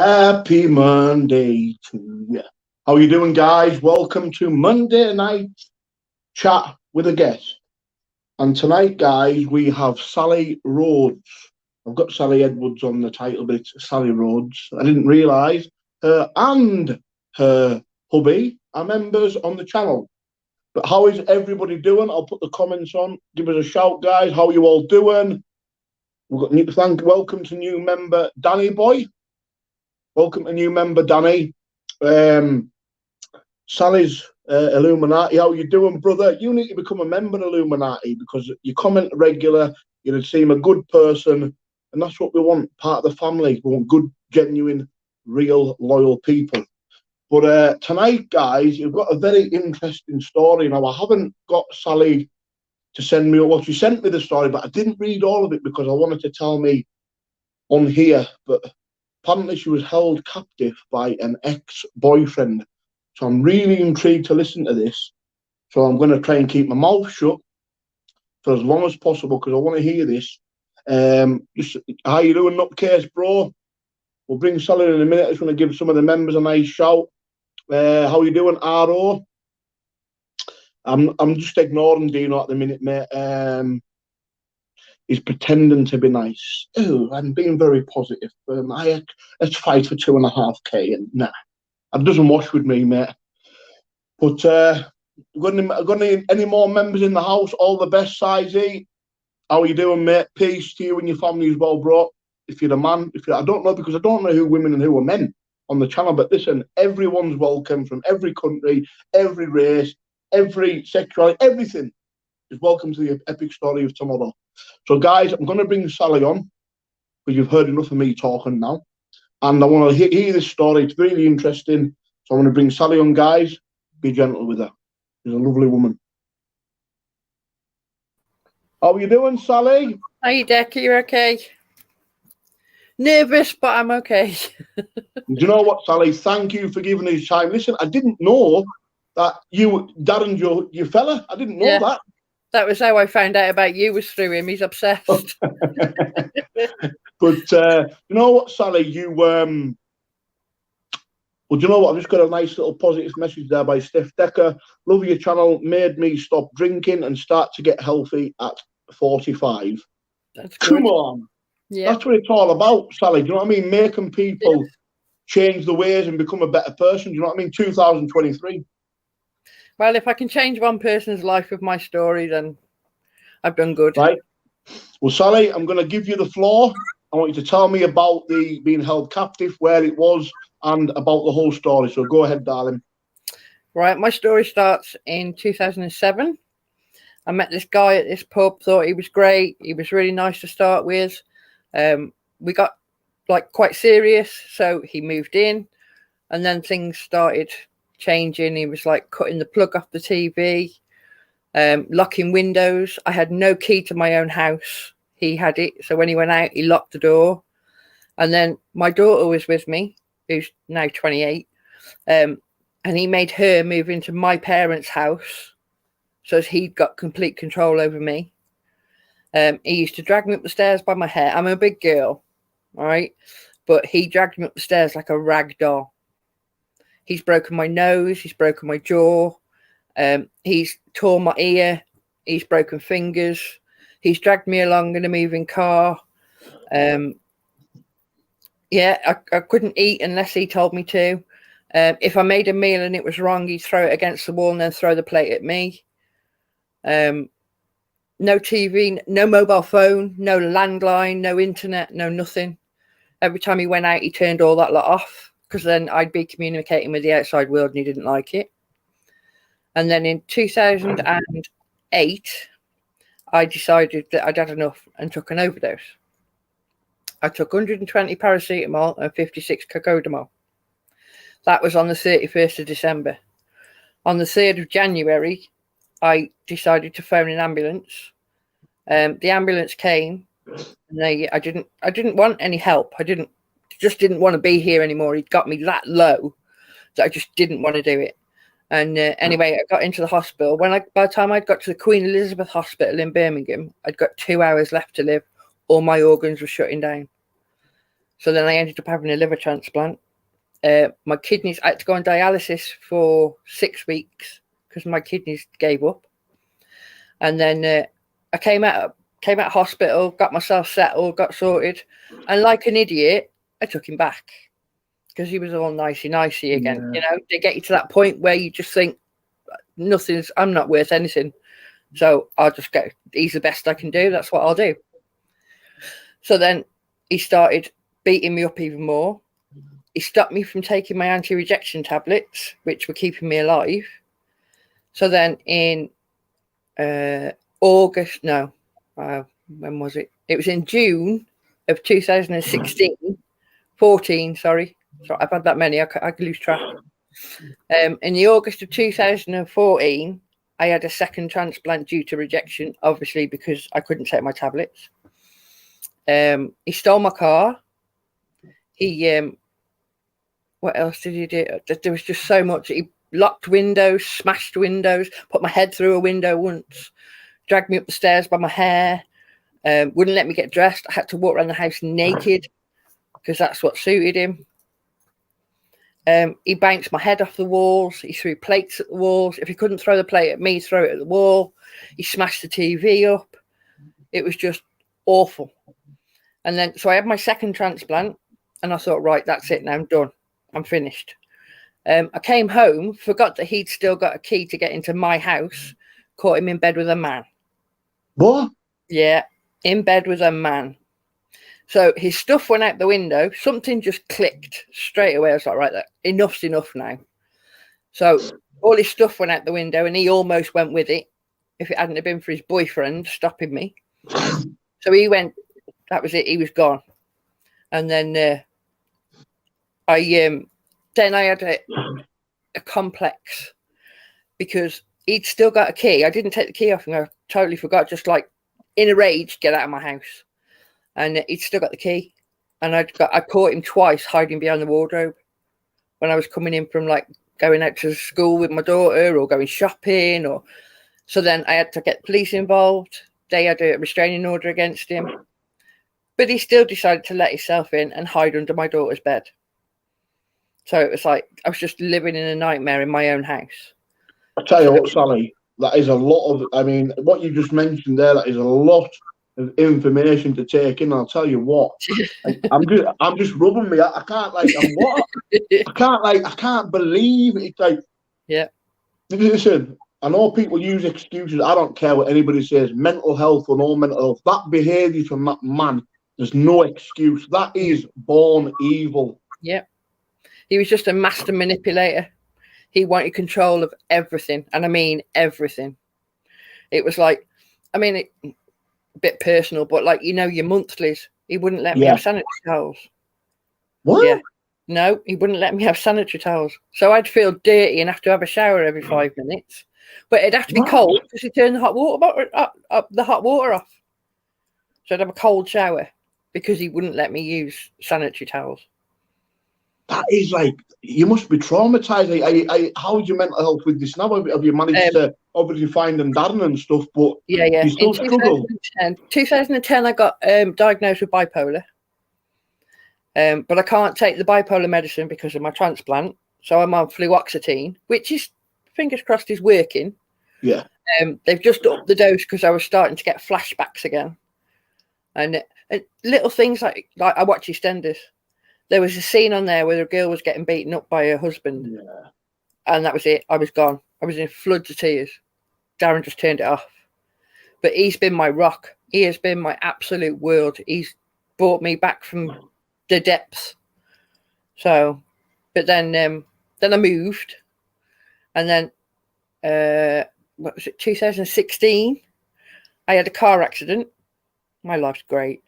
Happy Monday to you. How are you doing, guys? Welcome to Monday night chat with a guest. And tonight, guys, we have Sally Rhodes. I've got Sally Edwards on the title, but it's Sally Rhodes. I didn't realise her and her hubby are members on the channel. But how is everybody doing? I'll put the comments on. Give us a shout, guys. How are you all doing? We've got welcome to new member Danny Boy. Welcome to new member Danny. Sally's Illuminati. How you doing, brother? You need to become a member of Illuminati because you comment regular. You seem a good person, and that's what we want. Part of the family. We want good, genuine, real, loyal people. But tonight, guys, you've got a very interesting story. Now, I haven't got Sally to send me. Well, she sent me the story, but I didn't read all of it because I wanted to tell me on here. But apparently she was held captive by an ex-boyfriend. So I'm really intrigued to listen to this. So I'm going to try and keep my mouth shut for as long as possible because I want to hear this. How you doing, nutcase, bro? We'll bring Sally in a minute. I just want to give some of the members a nice shout. How you doing, R.O.? I'm just ignoring Dino at the minute, mate. He's pretending to be nice. Oh, I'm being very positive. Let's fight for 2.5K, and nah, it doesn't wash with me, mate. But got any more members in the house? All the best, Sizey. How are you doing, mate? Peace to you and your family as well, bro. If you're a man, I don't know because I don't know who women and who are men on the channel. But listen, everyone's welcome from every country, every race, every sexuality, everything is welcome to the epic story of tomorrow. So, guys, I'm going to bring Sally on because you've heard enough of me talking now. And I want to hear this story. It's really interesting. So I'm going to bring Sally on, guys. Be gentle with her. She's a lovely woman. How are you doing, Sally? Hi, Deck. Are you okay? Nervous, but I'm okay. Do you know what, Sally? Thank you for giving us time. Listen, I didn't know that Darren's your fella. I didn't know that. That was how I found out about you, was through him. He's obsessed. But you know what, Sally, well, do you know what? I've just got a nice little positive message there by Steph Decker. Love your channel. Made me stop drinking and start to get healthy at 45. That's good. Come on. Yeah. That's what it's all about, Sally. Do you know what I mean? Making people change the ways and become a better person. Do you know what I mean? 2023. Well, if I can change one person's life with my story, then I've done good. Right. Well, Sally, I'm going to give you the floor. I want you to tell me about the being held captive, where it was, and about the whole story. So go ahead, darling. Right. My story starts in 2007. I met this guy at this pub, thought he was great. He was really nice to start with. We got quite serious. So he moved in and then things started changing. He was cutting the plug off the TV, locking windows. I had no key to my own house. He had it. So when he went out, he locked the door. And then my daughter was with me, who's now 28. And he made her move into my parents' house. So he'd got complete control over me. He used to drag me up the stairs by my hair. I'm a big girl, all right? But he dragged me up the stairs like a rag doll. He's broken my nose. He's broken my jaw. He's torn my ear. He's broken fingers. He's dragged me along in a moving car. I couldn't eat unless he told me to. If I made a meal and it was wrong, he'd throw it against the wall and then throw the plate at me. No TV, no mobile phone, no landline, no internet, no nothing. Every time he went out, he turned all that lot off because then I'd be communicating with the outside world and he didn't like it. And then in 2008, I decided that I'd had enough and took an overdose. I took 120 paracetamol and 56 cocodamol. That was on the 31st of December. On the 3rd of January, I decided to phone an ambulance. The ambulance came, and I didn't want any help. I just didn't want to be here anymore. He'd got me that low that I just didn't want to do it. And anyway, I got into the hospital. By the time I'd got to the Queen Elizabeth Hospital in Birmingham, I'd got 2 hours left to live. All my organs were shutting down. So then I ended up having a liver transplant. My kidneys, I had to go on dialysis for 6 weeks because my kidneys gave up. And then I came out of hospital, got myself settled, got sorted. And like an idiot, I took him back because he was all nicey again. You know, they get you to that point where you just think, I'm not worth anything. So I'll just go, he's the best I can do. That's what I'll do. So then he started beating me up even more. He stopped me from taking my anti-rejection tablets, which were keeping me alive. So then in August, no, when was it? It was in June of 2016, 14, sorry. I've had that many, I could lose track. In the August of 2014, I had a second transplant due to rejection, obviously because I couldn't take my tablets. He stole my car. He, what else did he do? There was just so much. He locked windows, smashed windows, put my head through a window once, dragged me up the stairs by my hair, wouldn't let me get dressed. I had to walk around the house naked because that's what suited him. He bounced my head off the walls. He threw plates at the walls. If he couldn't throw the plate at me, throw it at the wall. He smashed the TV up. It was just awful. And then, so I had my second transplant and I thought, right, that's it now, I'm done. I'm finished. I came home, forgot that he'd still got a key to get into my house, caught him in bed with a man. What? Yeah, in bed with a man. So his stuff went out the window. Something just clicked straight away. I was like, right, enough's enough now. So all his stuff went out the window and he almost went with it if it hadn't have been for his boyfriend stopping me. So he went, that was it. He was gone. And then I had a complex because he'd still got a key. I didn't take the key off him. I totally forgot. Just like in a rage, get out of my house. And he'd still got the key. And I caught him twice hiding behind the wardrobe when I was coming in from like going out to school with my daughter or going shopping. Or so then I had to get police involved. They had a restraining order against him. But he still decided to let himself in and hide under my daughter's bed. So it was like I was just living in a nightmare in my own house. I tell you what, Sally, that is a lot of, I mean, what you just mentioned there, that is a lot of information to take in. I'll tell you what, I'm just rubbing me. I can't like, I'm what? I can't believe it. It's like, yeah. Listen, I know people use excuses. I don't care what anybody says. Mental health or no mental health. That behaviour from that man, there's no excuse. That is born evil. Yeah. He was just a master manipulator. He wanted control of everything. And I mean everything. It was like, I mean, a bit personal, but like, you know, your monthlies, he wouldn't let me have sanitary towels. What? Yeah. No, he wouldn't let me have sanitary towels. So I'd feel dirty and have to have a shower every 5 minutes. But it'd have to be cold because he turned the hot water off. So I'd have a cold shower because he wouldn't let me use sanitary towels. That is like, you must be traumatized. How's your mental health with this now? Have you managed to obviously find DARREN and stuff, but yeah. you still struggle? 2010, I got diagnosed with bipolar. But I can't take the bipolar medicine because of my transplant. So I'm on fluoxetine, which is, fingers crossed, is working. Yeah. They've just upped the dose because I was starting to get flashbacks again. And little things like I watch EastEnders. There was a scene on there where a girl was getting beaten up by her husband. Yeah. And that was it. I was gone. I was in floods of tears. Darren just turned it off. But he's been my rock. He has been my absolute world. He's brought me back from the depths. So, but then I moved. And then, what was it, 2016? I had a car accident. My life's great.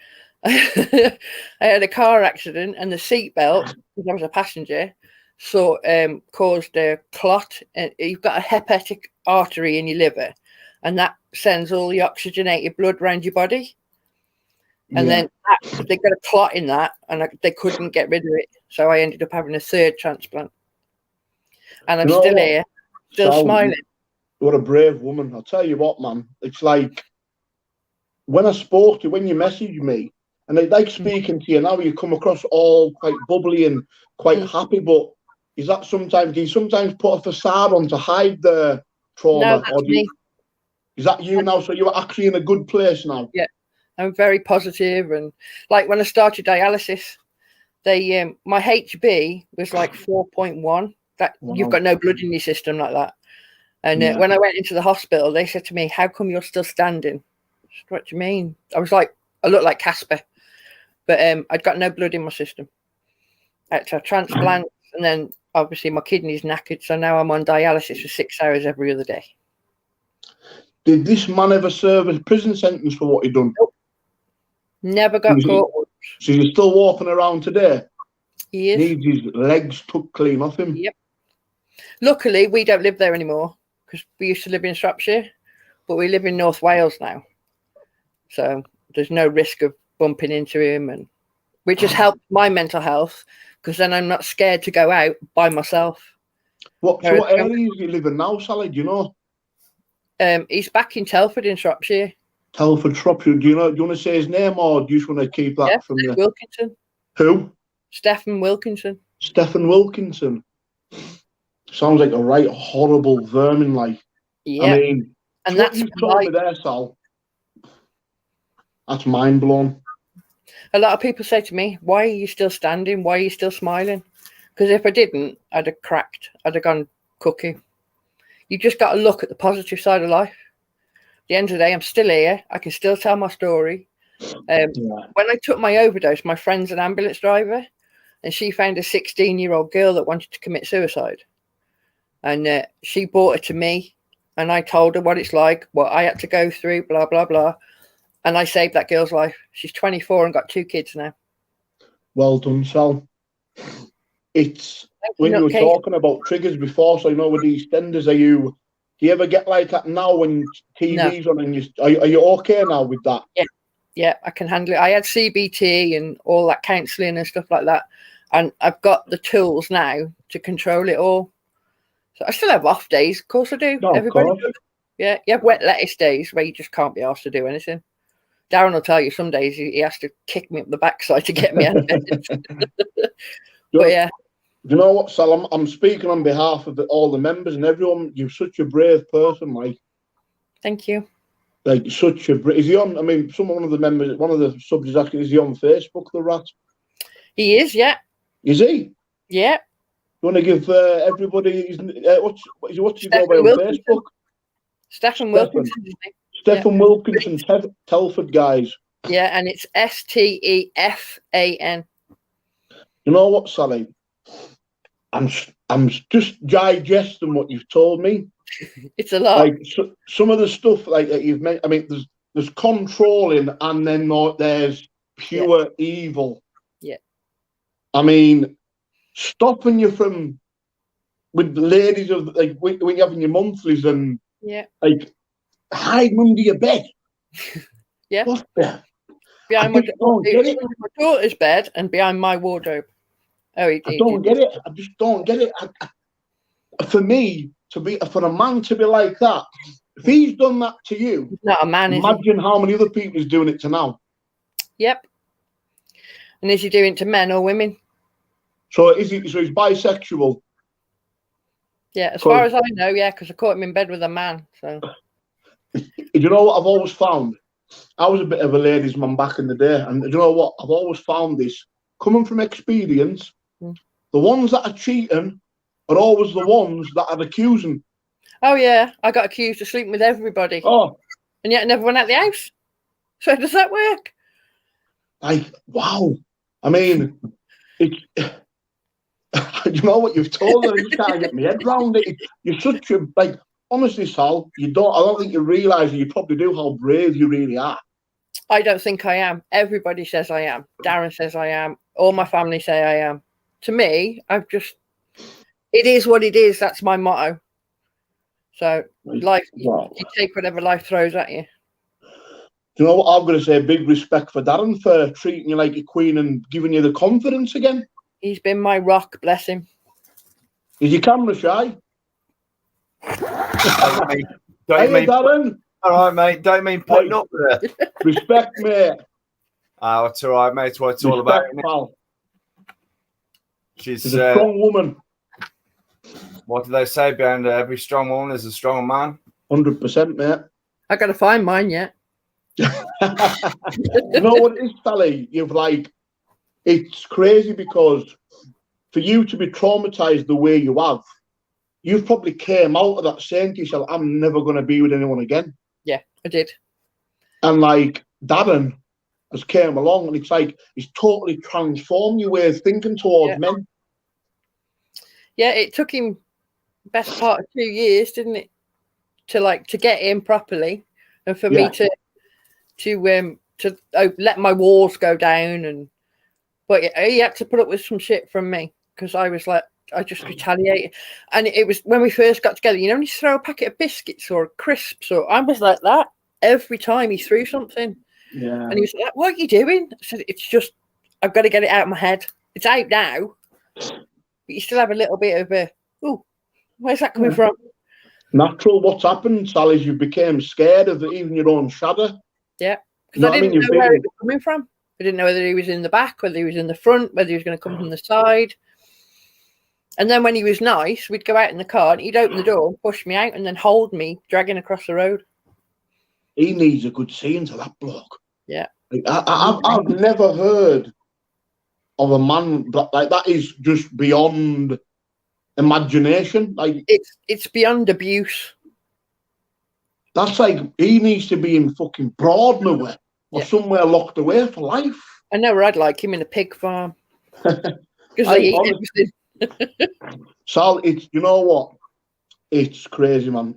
I had a car accident and the seatbelt, because I was a passenger, so caused a clot. You've got a hepatic artery in your liver, and that sends all the oxygenated blood around your body. And then they got a clot in that, and they couldn't get rid of it. So I ended up having a third transplant. And I'm still here, still smiling. What a brave woman. I'll tell you what, man. It's like, when I spoke to you, when you messaged me, And they like speaking to you now. You come across all quite bubbly and quite happy, but is that sometimes, do you sometimes put a facade on to hide the trauma? No, that's me. Is that you now? So you're actually in a good place now? Yeah, I'm very positive. And like when I started dialysis, they my HB was like 4.1. That you've got no blood in your system like that. And when I went into the hospital, they said to me, "How come you're still standing?" What do you mean? I was like, I looked like Casper, but I'd got no blood in my system. I had to have transplants, and then obviously my kidney's knackered, so now I'm on dialysis for 6 hours every other day. Did this man ever serve a prison sentence for what he done? Nope. Never got caught. So he's still walking around today? He is. Needs his legs took clean off him? Yep. Luckily, we don't live there anymore because we used to live in Shropshire, but we live in North Wales now. So there's no risk of bumping into him, and which has helped my mental health because then I'm not scared to go out by myself. What area is he living now, Sally? Do you know? He's back in Telford in Shropshire. Telford, Shropshire. Do you want to say his name, or do you just want to keep that from the Wilkinson? Who? Stephen Wilkinson. Stephen Wilkinson. Sounds like a right horrible vermin, like. Yeah. I mean, and that's what you told me there, Sal. That's mind blown. A lot of people say to me, "Why are you still standing? Why are you still smiling?" Because if I didn't, I'd have cracked. I'd have gone cookie. You just got to look at the positive side of life. At the end of the day, I'm still here. I can still tell my story. When I took my overdose, my friend's an ambulance driver, and she found a 16-year-old girl that wanted to commit suicide. And she brought it to me, and I told her what it's like, what I had to go through, blah, blah, blah. And I saved that girl's life. She's 24 and got 2 kids now. Well done, Sal. It's when you were talking about triggers before, so you know with these EastEnders, do you ever get like that now when TV's on and are you okay now with that? Yeah, I can handle it. I had CBT and all that counselling and stuff like that. And I've got the tools now to control it all. So I still have off days. Of course I do. No, everybody does. Yeah, you have wet lettuce days where you just can't be asked to do anything. Darren will tell you some days he has to kick me up the backside to get me out of bed. But yeah. You know what, Sal? I'm speaking on behalf of all the members and everyone. You're such a brave person, like. Thank you. Like such a. Is he on? I mean, one of the members, one of the subs is asking, is he on Facebook? The rat. He is, yeah. Is he? Yeah. You want to give everybody his, what's he go by on Facebook? Stephen Wilkinson. Stephen Wilkinson, Telford guys. Yeah, and it's STEFAN. You know what, Sally? I'm just digesting what you've told me. It's a lot. Like some of the stuff like that you've made. I mean, there's controlling, and then there's pure evil. Yeah. I mean, stopping you from with the ladies of like when you're having your monthlies and like hiding under your bed. Yeah. What the? Behind my daughter's bed and behind my wardrobe. Oh, I don't get it. I just don't get it. For me, for a man to be like that, if he's done that to you, he's not a man. Imagine how many other people he's doing it to now. Yep. And is he doing it to men or women? So he's bisexual. Yeah, as far as I know, yeah, because I caught him in bed with a man. So. You know what I've always found? I was a bit of a ladies' man back in the day, and you know what? I've always found this coming from experience. The ones that are cheating are always the ones that are accusing. Oh yeah, I got accused of sleeping with everybody. Oh, and yet I never went out the house. So does that work? Like wow, I mean, you know what you've told me. I just can't get my head round it. You're such a like. Honestly, Sal, I don't think you realise, you probably do, how brave you really are. I don't think I am. Everybody says I am. Darren says I am. All my family say I am. To me, it is what it is. That's my motto. So life, you take whatever life throws at you. Do you know what I'm going to say? Big respect for Darren for treating you like a queen and giving you the confidence again. He's been my rock, bless him. Is your camera shy? Hey, Darren. All right, mate. Don't mean putting up with it. Respect, mate. It's all right, mate. It's what it's all about. Respect, pal. She's a strong woman. What do they say? Behind every strong woman is a strong man. 100%, mate. I got to find mine yet. You know what it is, Sally? It's crazy because for you to be traumatized the way you have, you've probably came out of that saying to yourself, I'm never going to be with anyone again. Yeah, I did. And like Darren has came along and it's like he's totally transformed your way of thinking towards men. Yeah, it took him best part of 2 years, didn't it, to get in properly, and for me to let my walls go down, but he had to put up with some shit from me because I was like, I just retaliated. And it was when we first got together, when you throw a packet of biscuits or crisps, or I was like that every time he threw something. Yeah. And he was like, what are you doing? I said, it's just, I've got to get it out of my head. It's out now. But you still have a little bit of a, oh, where's that coming from? Natural. What's happened, Sally, is you became scared of even your own shadow. Yeah. Because I didn't know where it was coming from. I didn't know whether he was in the back, whether he was in the front, whether he was going to come from the side. And then when he was nice, we'd go out in the car and he'd open the door and push me out and then hold me dragging across the road. He needs a good scene to that bloke. Yeah. I've never heard of a man like that. Is just beyond imagination. Like it's beyond abuse. That's like he needs to be in fucking Broadmoor or somewhere locked away for life. I know where I'd like him, in a pig farm. Because they eat everything. Sal, you know what? It's crazy, man.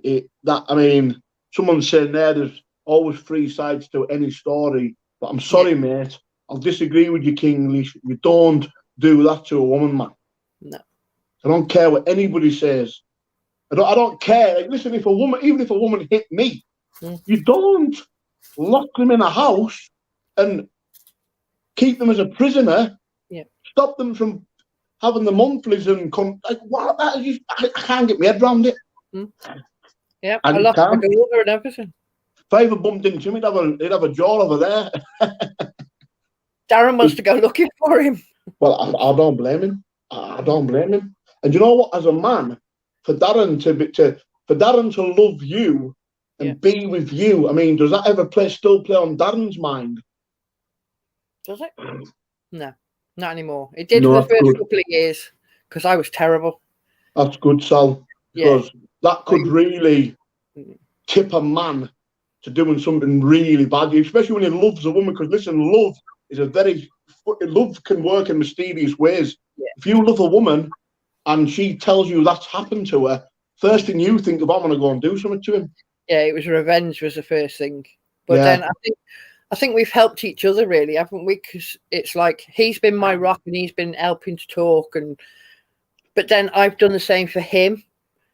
Someone's saying there's always three sides to any story. But I'm sorry, mate. I'll disagree with you, Kinglish. You don't do that to a woman, man. No. I don't care what anybody says. I don't care. Like, listen, even if a woman hit me, you don't lock them in a house and keep them as a prisoner. Yeah. Stop them from having the monthlies and I can't get my head around it. Yeah, I lost my daughter and everything. If I ever bumped into him, he'd have a jaw over there. Darren wants to go looking for him. Well, I don't blame him. I don't blame him. And you know what? As a man, for Darren to love you and be with you, I mean, does that ever still play on Darren's mind? Does it? No, not anymore. It did for the first couple of years because I was terrible. That's good, Sal. Because that could really tip a man to doing something really bad, especially when he loves a woman. Because listen, love can work in mysterious ways. Yeah. If you love a woman and she tells you that's happened to her, first thing you think of, I'm going to go and do something to him. Yeah, it was revenge was the first thing. But then I think we've helped each other, really, haven't we? Because it's like he's been my rock and he's been helping to talk, but then I've done the same for him.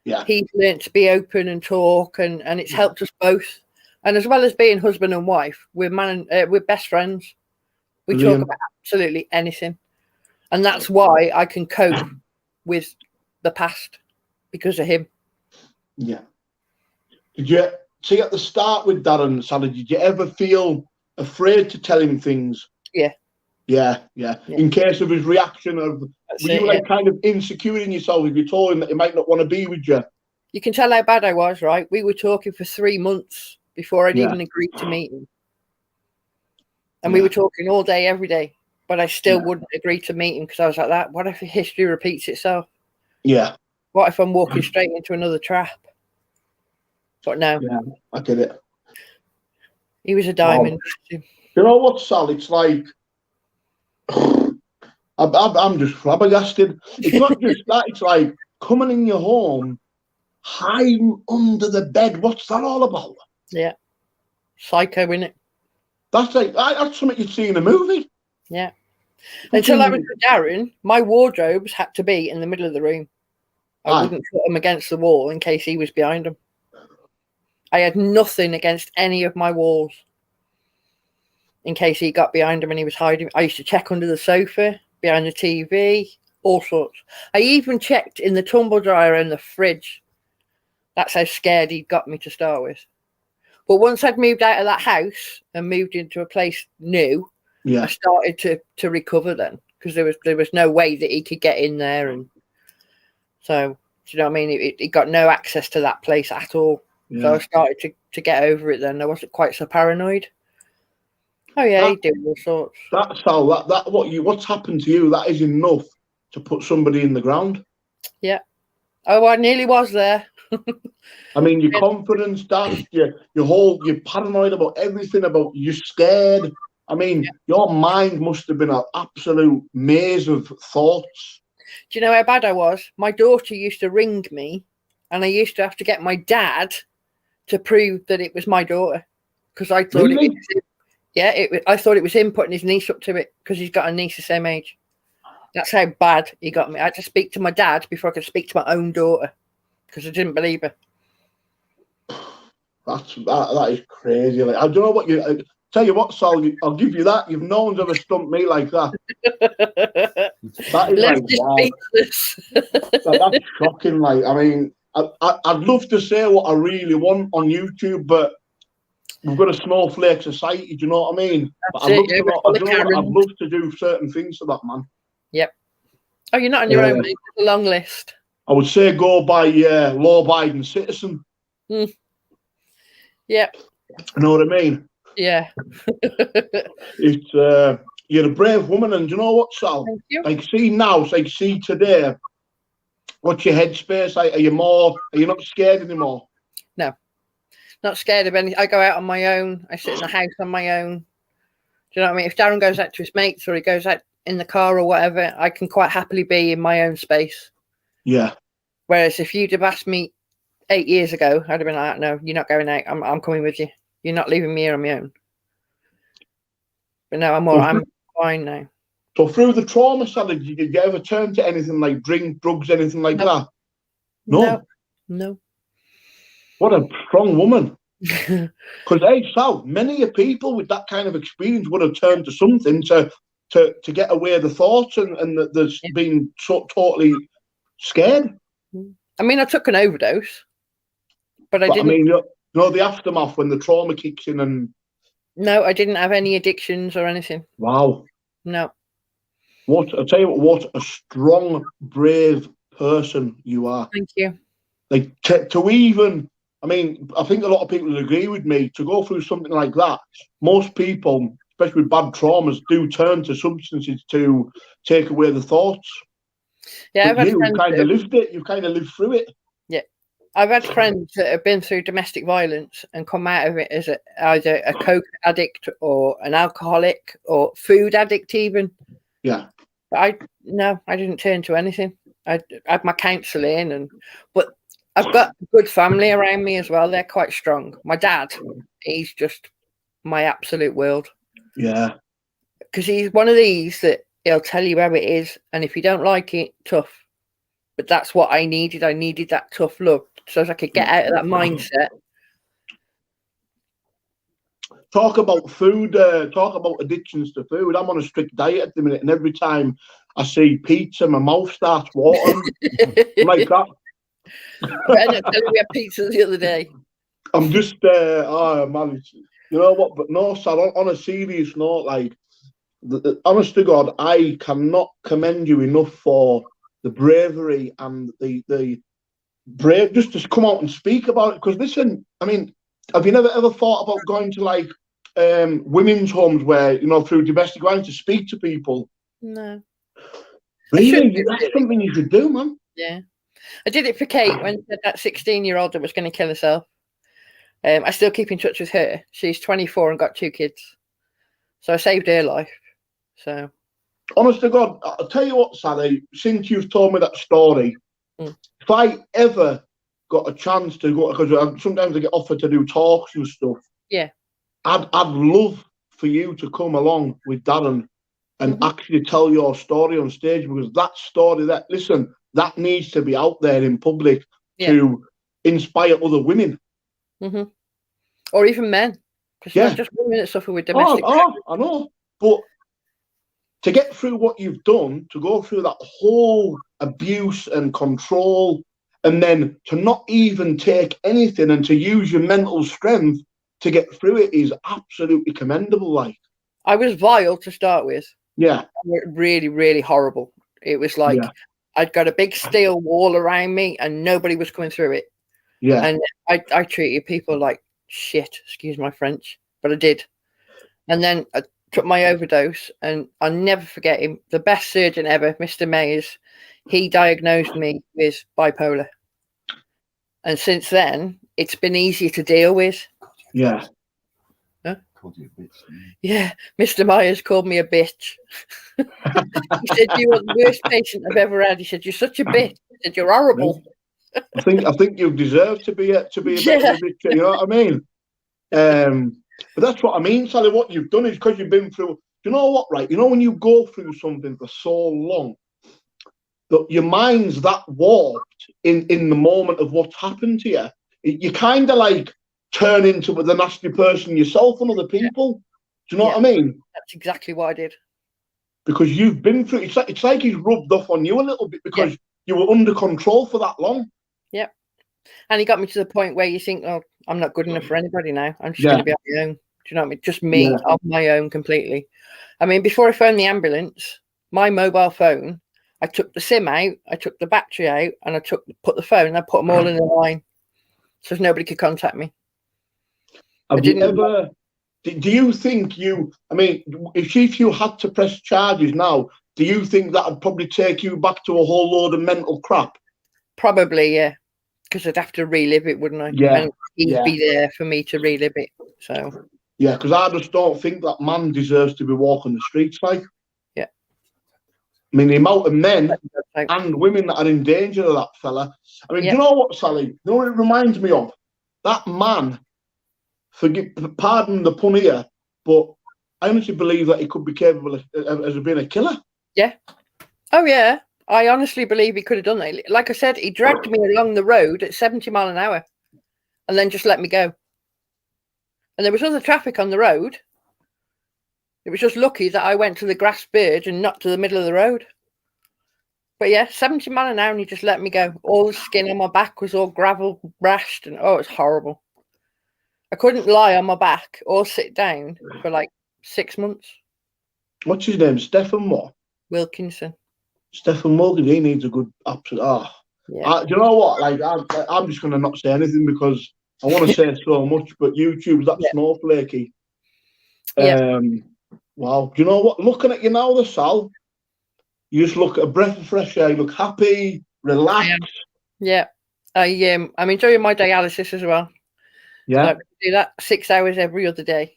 Yeah, he's learned to be open and talk, and it's helped us both. And as well as being husband and wife, we're best friends. We talk about absolutely anything, and that's why I can cope with the past because of him. Yeah. Did you see at the start with Darren, Sally? Did you ever feel afraid to tell him things? Yeah. In case of his reaction were you kind of insecure in yourself if you told him that he might not want to be with you? You can tell how bad I was, right? We were talking for 3 months before I'd even agreed to meet him. And we were talking all day, every day. But I still wouldn't agree to meet him because I was like that. What if history repeats itself? Yeah. What if I'm walking straight into another trap? But no. Yeah, I get it. He was a diamond. You know what, Sal? It's like I'm just flabbergasted. It's not just that. It's like coming in your home, hiding under the bed. What's that all about? Yeah, psycho, innit? That's something you'd see in a movie. Yeah. Until I was with Darren, my wardrobes had to be in the middle of the room. I wouldn't put them against the wall in case he was behind them. I had nothing against any of my walls in case he got behind him and he was hiding. I used to check under the sofa, behind the TV, all sorts. I even checked in the tumble dryer and the fridge. That's how scared he'd got me to start with. But once I'd moved out of that house and moved into a place new, Yeah. I started to recover then, because there was no way that he could get in there, and so, do you know what I mean? He got no access to that place at all. Yeah. So I started to get over it then. I wasn't quite so paranoid. Oh yeah, he did all sorts. That's how what's happened to you, that is enough to put somebody in the ground. Yeah. Oh, I nearly was there. I mean, your confidence dashed, you're paranoid about everything, you're scared. I mean, your mind must have been an absolute maze of thoughts. Do you know how bad I was? My daughter used to ring me, and I used to have to get my dad to prove that it was my daughter, because I thought Really? it was him. Yeah, I thought it was him putting his niece up to it, because he's got a niece the same age. That's how bad he got me. I had to speak to my dad before I could speak to my own daughter, because I didn't believe her. That is crazy. Like, I don't know what you tell you what, Sal. I'll give you that. No one's ever stumped me like that. That is that's shocking. Like, I mean, I'd love to say what I really want on YouTube, but we've got a small flake society. Do you know what I mean? I'd love to do certain things to that, man. Yep. Oh, you're not on your own, mate. There's a long list. I would say go by law-abiding citizen. Yep. You know what I mean? Yeah. It's you're a brave woman, and do you know what, Sal? Thank you. Like, see today. What's your headspace? Are you not scared anymore? No, not scared of anything. I go out on my own. I sit in the house on my own. Do you know what I mean? If Darren goes out to his mates, or he goes out in the car or whatever, I can quite happily be in my own space. Yeah. Whereas if you'd have asked me 8 years ago, I'd have been like, no, you're not going out. I'm coming with you. You're not leaving me here on my own. But no, I'm fine now. So through the trauma, Sally, did you ever turn to anything like drink, drugs, anything like that? No. What a strong woman. Because, hey, Sal, many people with that kind of experience would have turned to something to get away the thoughts and there's been so totally scared. I mean, I took an overdose, but I didn't. I mean, the aftermath when the trauma kicks in and. No, I didn't have any addictions or anything. Wow. No. I'll tell you what a strong, brave person you are. Thank you. Like to even, I mean, I think a lot of people would agree with me, to go through something like that. Most people, especially with bad traumas, do turn to substances to take away the thoughts. Yeah, but you've kind of lived it. You've kind of lived through it. Yeah. I've had friends that have been through domestic violence and come out of it as either a coke addict or an alcoholic or food addict even. Yeah. But I didn't turn to anything. I had my counselling, but I've got a good family around me as well. They're quite strong. My dad, he's just my absolute world. Yeah. Because he's one of these that he'll tell you how it is, and if you don't like it, tough. But that's what I needed. I needed that tough love so as I could get out of that mindset. Talk about food, talk about addictions to food. I'm on a strict diet at the minute, and every time I see pizza, my mouth starts watering. Like that. I ended up telling we had pizza the other day. I'm just, man, you know what? But no, Sal, on a serious note, like, honest to God, I cannot commend you enough for the bravery and the brave just to come out and speak about it. Because listen, I mean, have you never ever thought about going to like women's homes where, you know, through domestic violence to speak to people? No. Really? That's something you should do, man. Yeah. I did it for Kate when that 16-year-old that was going to kill herself. I still keep in touch with her. She's 24 and got 2 kids. So I saved her life. So. Honest to God, I'll tell you what, Sally, since you've told me that story, if I ever got a chance to go, because sometimes I get offered to do talks and stuff. Yeah. I'd love for you to come along with Darren and actually tell your story on stage, because that story, that needs to be out there in public to inspire other women. Or even men. Because it's not just women that suffer with domestic violence. I know. But to get through what you've done, to go through that whole abuse and control, and then to not even take anything and to use your mental strength to get through it is absolutely commendable. Like, I was vile to start with. Yeah. Really, really horrible. It was like I'd got a big steel wall around me and nobody was coming through it. Yeah. And I treated people like shit, excuse my French, but I did. And then I took my overdose, and I'll never forget him. The best surgeon ever, Mr. Mayers, he diagnosed me with bipolar. And since then, it's been easier to deal with. Yeah. Huh? Yeah, Mr. Myers called me a bitch. He said, "You are the worst patient I've ever had." He said, "You're such a bitch." He said, "You're horrible." I think you deserve to be a bit of a bitch. You know what I mean? But that's what I mean, Sally. What you've done is because you've been through. You know what, right? You know when you go through something for so long, that your mind's that warped in the moment of what's happened to you. You kind of like turn into the nasty person yourself and other people. Do you know what I mean? That's exactly what I did. Because you've been through. It's like he's rubbed off on you a little bit because you were under control for that long. Yep. And he got me to the point where you think, "Oh, I'm not good enough for anybody now. I'm just going to be on my own." Do you know what I mean? Just me on my own completely. I mean, before I phoned the ambulance, my mobile phone, I took the SIM out, I took the battery out, and I put the phone, and I put them all in the line so nobody could contact me. Have you ever? Do you think I mean, if you had to press charges now, do you think that would probably take you back to a whole load of mental crap? Probably, yeah. Because I'd have to relive it, wouldn't I? Yeah. And he'd be there for me to relive it. So. Yeah, because I just don't think that man deserves to be walking the streets like. Yeah. I mean, the amount of men and women that are in danger of that fella. I mean, do you know what, Sally? You know what it reminds me of? That man, pardon the pun here, but I honestly believe that he could be capable of being a killer. Yeah. Oh, yeah. I honestly believe he could have done that. Like I said, he dragged me along the road at 70 miles an hour and then just let me go. And there was other traffic on the road. It was just lucky that I went to the grass verge and not to the middle of the road. But yeah, 70 miles an hour and he just let me go. All the skin on my back was all gravel rashed and it was horrible. I couldn't lie on my back or sit down for like 6 months. What's his name? Stephen what? Wilkinson. Stephen Morgan, he needs a good absolute. Do you know what? Like, I'm just going to not say anything because I want to say so much, but YouTube's that snowflakey. Wow. Do you know what? Looking at you now, the Sal, you just look at a breath of fresh air. You look happy, relaxed. Yeah. I'm enjoying my dialysis as well. Yeah. I do that 6 hours every other day.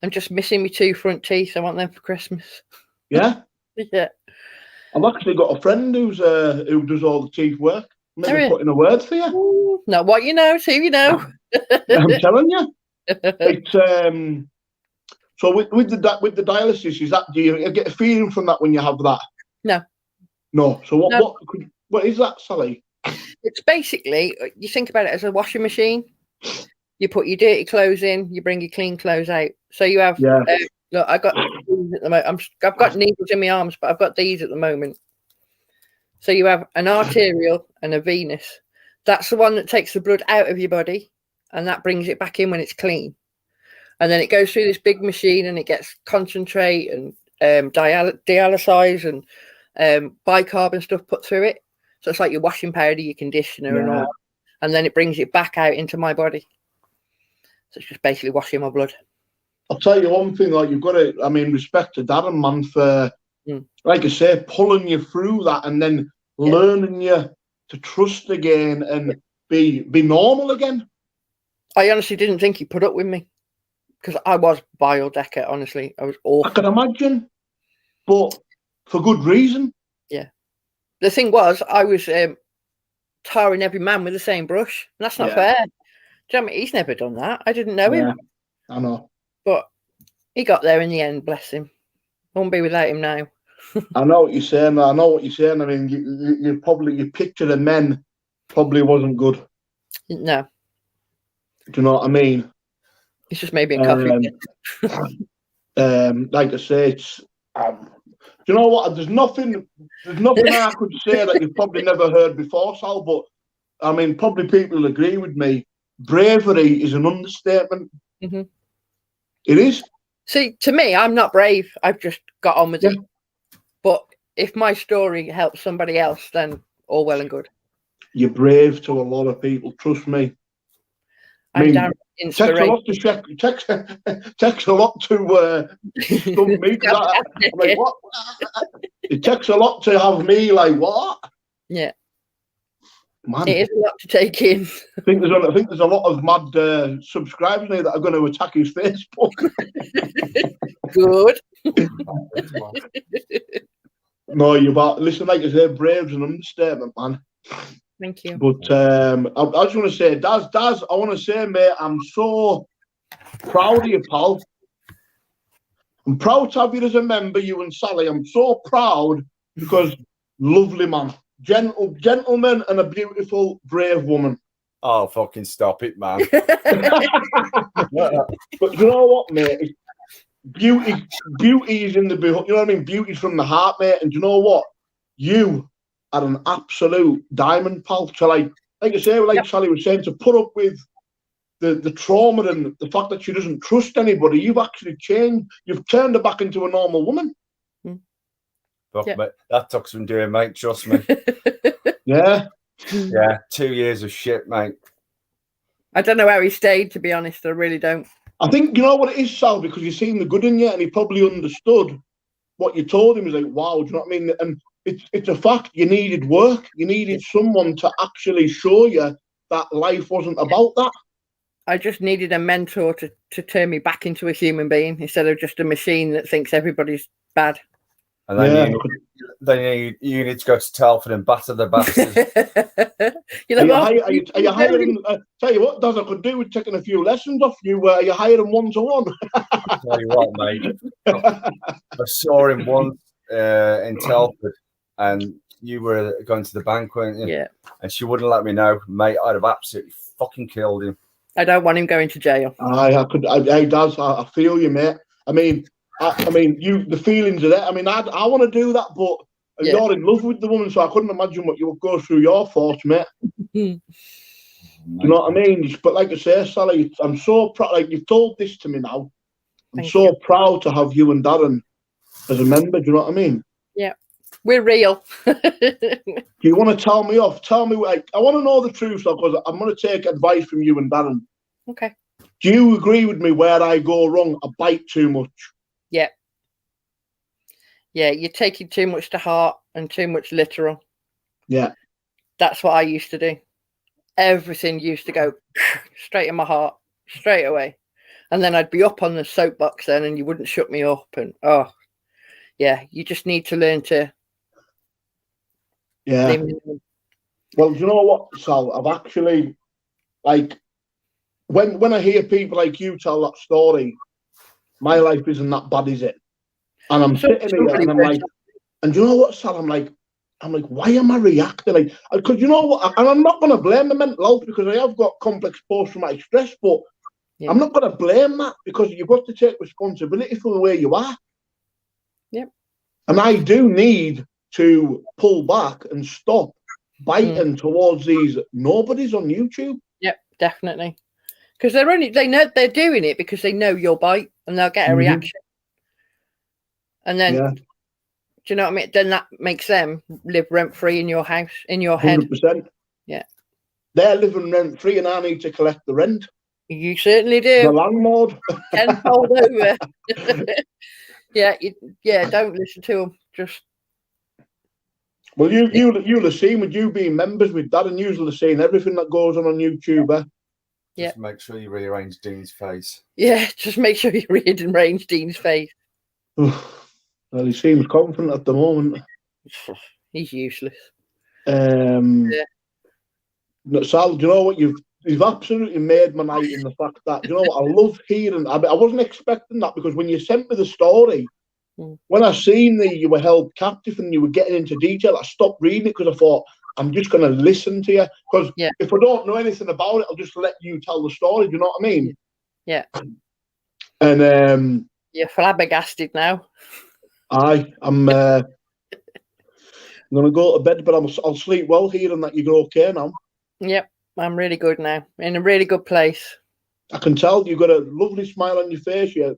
I'm just missing my 2 front teeth. I want them for Christmas. Yeah. Yeah. I've actually got a friend who does all the teeth work. Maybe put in a word for you. Ooh, not what you know, see you know. I'm telling you. It's so with the dialysis, is that, do you get a feeling from that when you have that? No. No. So what is that, Sally? It's basically, you think about it as a washing machine. You put your dirty clothes in, you bring your clean clothes out. So you have look, I got these at the moment. I've got needles in my arms, but I've got these at the moment. So you have an arterial and a venous. That's the one that takes the blood out of your body, and that brings it back in when it's clean. And then it goes through this big machine, and it gets concentrate and dialysis and bicarb and stuff put through it. So it's like your washing powder, your conditioner, and all. And then it brings it back out into my body. So it's just basically washing my blood. I'll tell you one thing, like, you've got to, I mean, respect to Darren, man, for, like I say, pulling you through that and then learning you to trust again and be normal again. I honestly didn't think he put up with me because I was vile, Decker, honestly. I was awful. I can imagine, but for good reason. Yeah. The thing was, I was tarring every man with the same brush. And that's not fair. Do you know what I mean? He's never done that. I didn't know him. I know. But he got there in the end, bless him. I won't be without him now. I know what you're saying. I mean, your picture of men probably wasn't good. No. Do you know what I mean? It's just maybe a coffee. Like I say, it's. Do you know what? There's nothing I could say that you've probably never heard before, Sal. But I mean, probably people will agree with me. Bravery is an understatement. Mm-hmm. It is. See, to me, I'm not brave. I've just got on with Yeah. it. But if my story helps somebody else, then all well and good. You're brave to a lot of people, trust me. I mean, Darren, takes a lot to check. Takes a lot to stump me, because I'm like, what? It takes a lot to have me like, what? Yeah. Man, it is a lot to take in. I think there's a lot of mad subscribers now that are going to attack his Facebook. Good. No, listen, like I say, brave's an understatement, man. Thank you. But I just want to say, Daz, I want to say, mate, I'm so proud of you, pal. I'm proud to have you as a member, you and Sally. I'm so proud because lovely man. Gentleman and a beautiful, brave woman. Oh, fucking stop it, man. But you know what, mate? Beauty is in the behold. You know what I mean? Beauty's from the heart, mate. And you know what? You are an absolute diamond, pal. So like I say, like Sally was saying, to put up with the trauma and the fact that she doesn't trust anybody, you've actually changed. You've turned her back into a normal woman. Fuck, mate, that took some doing, mate. Trust me. Yeah. Yeah, 2 years of shit, mate. I don't know how he stayed, to be honest. I really don't. I think, you know what it is, Sal, because you've seen the good in you, and he probably understood what you told him. He's like, wow, do you know what I mean? And it's a fact. You needed work. You needed someone to actually show you that life wasn't about that. I just needed a mentor to turn me back into a human being instead of just a machine that thinks everybody's bad. And then you need to go to Telford and batter the bastards. Are you hiring? Tell you what, Daz, I could do with taking a few lessons off you. Are you hiring 1-to-1? Tell you what, mate. I saw him once in Telford, and you were going to the bank, weren't you? Yeah. And she wouldn't let me know, mate. I'd have absolutely fucking killed him. I don't want him going to jail. Daz, I feel you, mate. I mean, the feelings are there. I mean, I want to do that, but you're in love with the woman, so I couldn't imagine what you would go through your thoughts, mate. You know what I mean? But like I say, Sally, I'm so proud. Like, you've told this to me now. I'm so proud to have you and Darren as a member. Do you know what I mean? Yeah, we're real. Do you want to tell me off? Tell me, like, I want to know the truth, because I'm going to take advice from you and Darren. Okay. Do you agree with me where I go wrong? I bite too much. Yeah. Yeah, you're taking too much to heart and too much literal. Yeah. That's what I used to do. Everything used to go straight in my heart, straight away. And then I'd be up on the soapbox then, and you wouldn't shut me up. And, you just need to learn to... Yeah. Well, do you know what, Sal? I've actually, like, when I hear people like you tell that story, my life isn't that bad, is it? And I'm sitting here and I'm like, and you know what, Sal? I'm like, why am I reacting? Like, because you know what? And I'm not going to blame the mental health, because I have got complex post-traumatic stress, but I'm not going to blame that, because you've got to take responsibility for the way you are. Yep. And I do need to pull back and stop biting towards these nobodies on YouTube. Yep, definitely. Because they know they're doing it because they know you'll bite and they'll get a reaction. And then, do you know what I mean? Then that makes them live rent-free in your house, in your head. 100%. Yeah. They're living rent-free and I need to collect the rent. You certainly do. The landlord. Tenfold over. Don't listen to them. Just... Well, you'll have seen, with you being members with Darren, you'll have seen everything that goes on YouTube. Just make sure you rearrange Dean's face. Yeah, just make sure you rearrange Dean's face. Well, he seems confident at the moment. He's useless. Sal, do you know what? You've absolutely made my night in the fact that, you know what, I love hearing. I wasn't expecting that, because when you sent me the story, when I seen that you were held captive and you were getting into detail, I stopped reading it, because I thought, I'm just going to listen to you. Because if I don't know anything about it, I'll just let you tell the story. Do you know what I mean? Yeah. And you're flabbergasted now. I'm going to go to bed, but I'll sleep well, hearing that you're okay now. Yep, I'm really good now. In a really good place. I can tell you've got a lovely smile on your face. Yeah.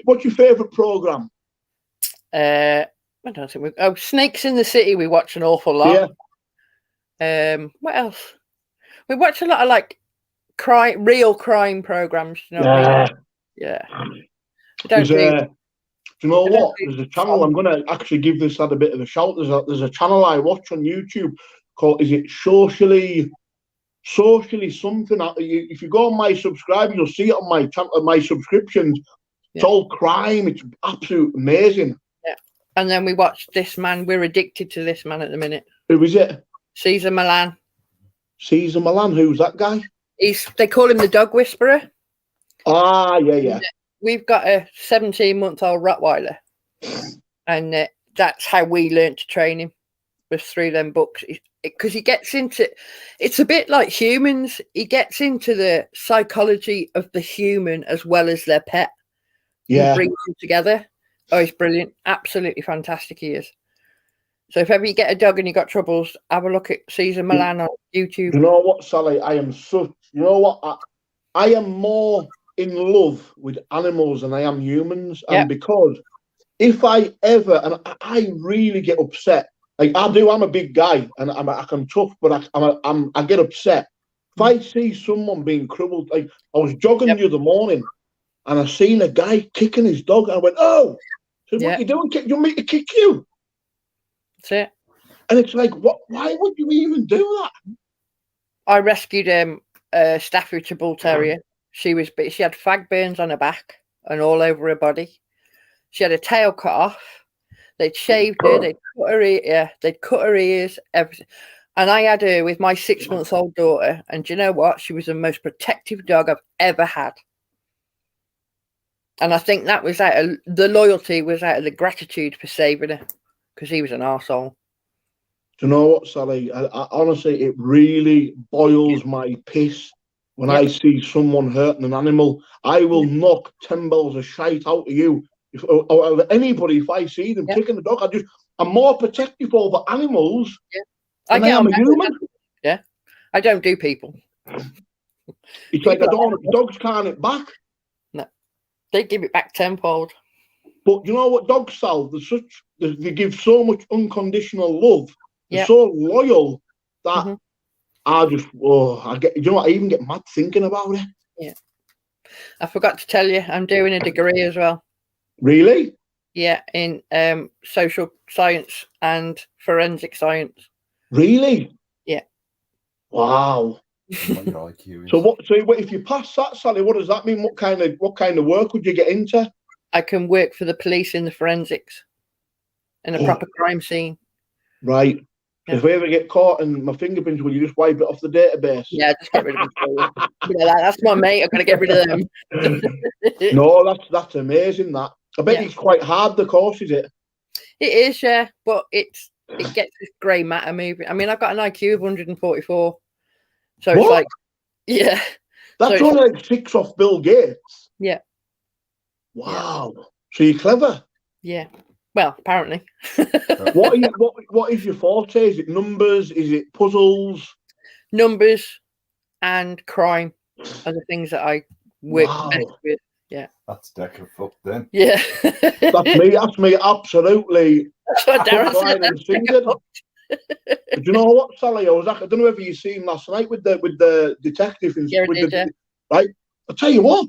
What's your favourite programme? I don't think Snakes in the City. We watch an awful lot. Yeah. What else? We watch a lot of like real crime programs. You know what I mean? Yeah. Do you know what? There's a channel. I'm going to actually give this ad a bit of a shout. There's a channel I watch on YouTube called, is it Socially something? If you go on my subscribe, you'll see it on my channel, my subscriptions. It's all crime. It's absolutely amazing. Yeah. And then we watched this man. We're addicted to this man at the minute. Who is it? Cesar Millan. Cesar Millan. Who's that guy? They call him the dog whisperer. Ah, yeah. We've got a 17-month-old Rottweiler, and that's how we learned to train him, was through them books. Because he gets into, it's a bit like humans. He gets into the psychology of the human as well as their pet. Yeah. He brings them together. Oh, he's brilliant. Absolutely fantastic he is. So if ever you get a dog and you got troubles, have a look at Cesar Millan on YouTube. You know what, Sally? You know what? I am more in love with animals than I am humans. Yep. And because if I ever, and I really get upset, like I do, I'm a big guy and I'm tough, but I get upset. If I see someone being cruel, like I was jogging the other morning and I seen a guy kicking his dog and I went, oh, so what you doing? You want me to kick you? That's it. And it's like, what? Why would you even do that? I rescued a Staffordshire Bull Terrier. She had fag burns on her back and all over her body. She had her tail cut off. They'd shaved her. They'd cut her ears, everything. And I had her with my 6-month-old daughter. And do you know what? She was the most protective dog I've ever had. And I think that was the loyalty was out of the gratitude for saving her, because he was an arsehole. Do you know what, Sally? I honestly, it really boils my piss when I see someone hurting an animal. I will knock 10 bells of shite out of you. Or anybody, if I see them kicking the dog, I'm more protective over animals than I am a human. Yeah, I don't do people. It's like dogs can't hit back. No, they give it back tenfold. But you know what, dogs, Sal, they give so much unconditional love. They're so loyal that I even get mad thinking about it. Yeah. I forgot to tell you, I'm doing a degree as well. Really? Yeah, in social science and forensic science. Really? Yeah. Wow. So if you pass that, Sally, what does that mean? What kind of work would you get into? I can work for the police in the forensics in a proper crime scene. Right. Yeah. If I ever get caught and my fingerprints, will you just wipe it off the database? Yeah, just get rid of them. That's my mate. I've got to get rid of them. No, that's amazing. That I bet it's quite hard. The course, is it? It is, yeah, but it gets this grey matter moving. I mean, I've got an IQ of 144, so it's like, that's only like 6 off Bill Gates. Yeah. Wow. Yeah. So you're clever. Yeah. Well, apparently. What is your forte? Is it numbers? Is it puzzles? Numbers and crime are the things that I work best with. Yeah. That's deck of fuck then. Yeah. That's me. Absolutely. That's what Darren said. Do you know what, Sally? I don't know if you seen last night with the detective. Right. I'll tell you what.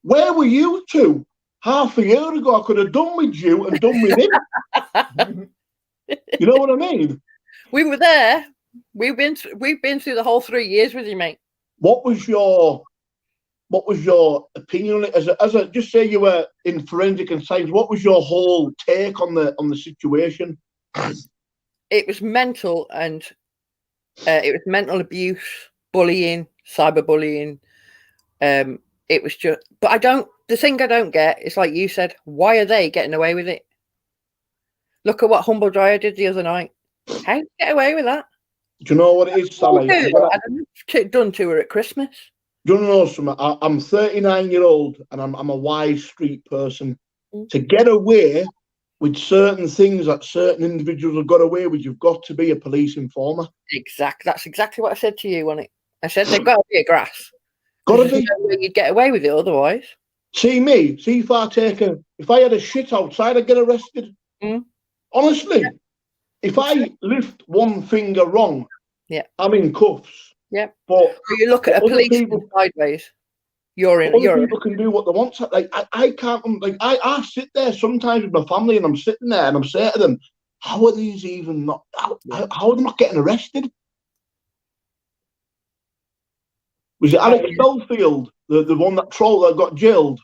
Where were you two? Half a year ago, I could have done with you and done with him. You know what I mean? We were there. We've been through the whole 3 years with you, mate. What was your opinion on it? As a just say you were in forensic and science, what was your whole take on the situation? It was mental, and it was mental abuse, bullying, cyberbullying. It was just, but the thing I don't get is, like you said, why are they getting away with it? Look at what Humble Dryer did the other night. How do you get away with that? Do you know what it is, Sally? I done to her at Christmas. Do you know something? I'm 39-year-old and I'm a wise street person. To get away with certain things that certain individuals have got away with, you've got to be a police informer. Exactly. That's exactly what I said to you, wasn't it? I said they've got to be a grass. Gotta There's be. no way you'd get away with it otherwise. See me. See if I had a shit outside, I'd get arrested. Mm. Honestly, if I lift one finger wrong, I'm in cuffs. Yeah. But you look at a policeman sideways. Other people can do what they want. Like I can't. Like I sit there sometimes with my family, and I'm sitting there, and I'm saying to them, "How are these even not? How are they not getting arrested?" Was it Alex Belfield, the one that got jailed?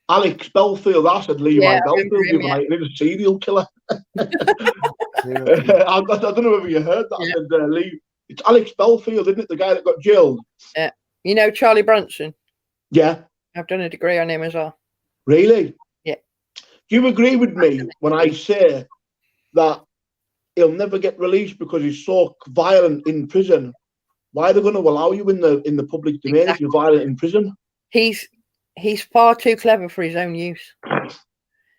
Alex Belfield. I said Levi Belfield the other night. He's a serial killer. I don't know if you heard that. I said it's Alex Belfield, isn't it? The guy that got jailed. Yeah. You know Charlie Brunson? Yeah. I've done a degree on him as well. Really? Yeah. Do you agree with me when I say that he'll never get released because he's so violent in prison? Why are they going to allow you in the public domain if you're violent in prison? He's far too clever for his own use.